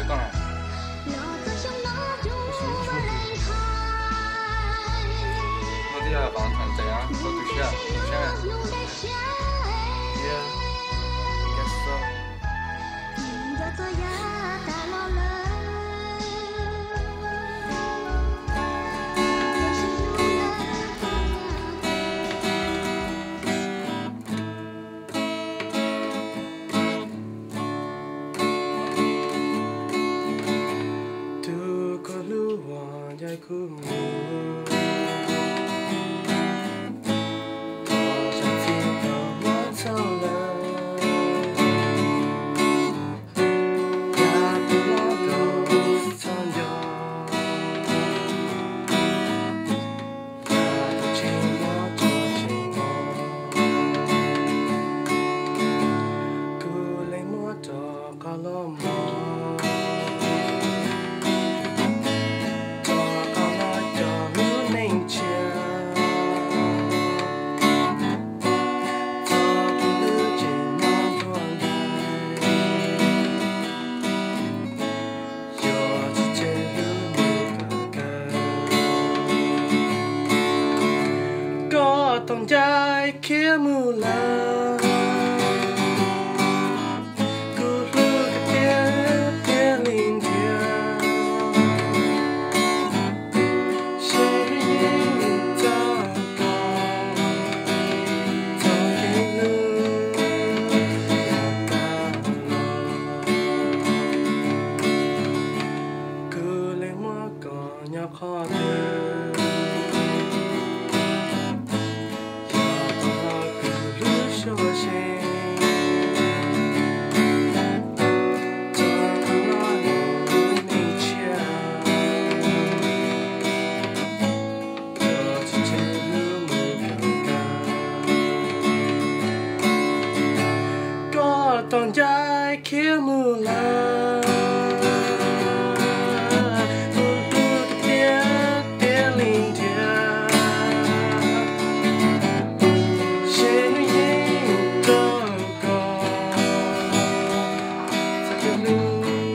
Chơi con à? What do you have Valentine Day on? Go to siab. Yeah, I guess so. Tổng trái kia mù la cứ lưu cái tiếng linh thiêng sẽ nhìn ta còn trong cái lưu là ta cứ lấy mua có nhau khó được. Tổng trái kia mù la tiếng linh thiêng sẽ nhìn ta còn sẽ lưu ta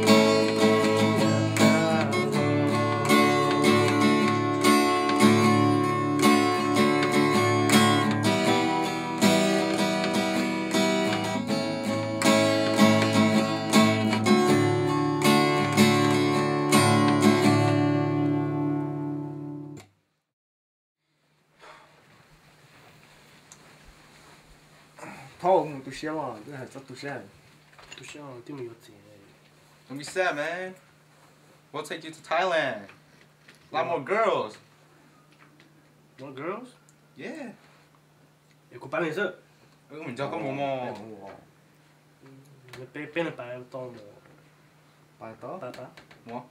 thaum tu siab à, cái này tu siab tí mình có tiền. Don't be sad, man. We'll take you to Thailand. A lot more girls. More girls? Yeah. Có bán gì sợ? Mình cho có một. Bên là bài to mà. Bài to? Bài to. What?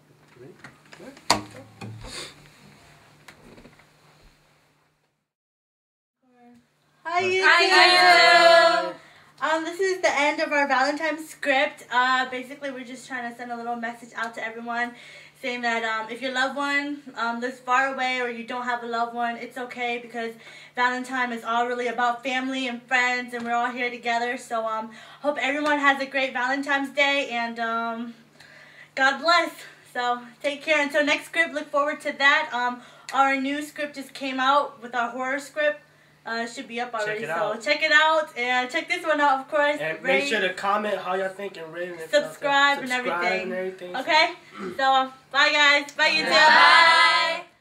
Hi YouTube! This is the end of our Valentine script. Basically, we're just trying to send a little message out to everyone saying that if your loved one lives far away or you don't have a loved one, it's okay because Valentine is all really about family and friends and we're all here together. So hope everyone has a great Valentine's Day and God bless. So take care. Until next script, look forward to that. Our new script just came out with our horror script. It should be up already, so check it out and check this one out, of course. And make sure to comment how y'all think and rate and subscribe and everything. Okay? So, bye guys. Bye YouTube. Bye.